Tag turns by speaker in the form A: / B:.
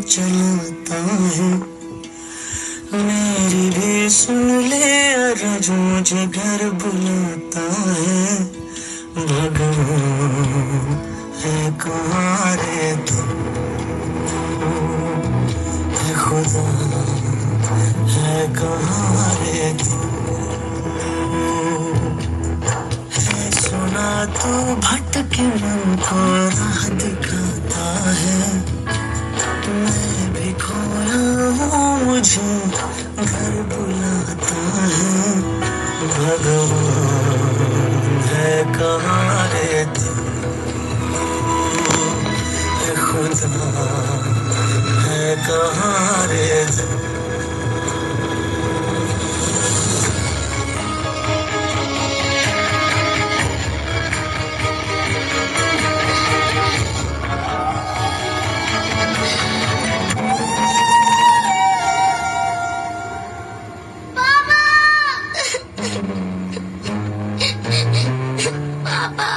A: चलाता है। मेरी भी सुन ले अरज मुझे घर बुलाता है। भगवान है कहाँ रे तू, है खुदा है कहाँ रे तू। है सुना तो भटके मन को राह दिखाता है। मैं भी खोया हूँ मुझे घर बुलाता है। भगवान है कहाँ रे तू, है खुदा है कहाँ रे तू।
B: पापा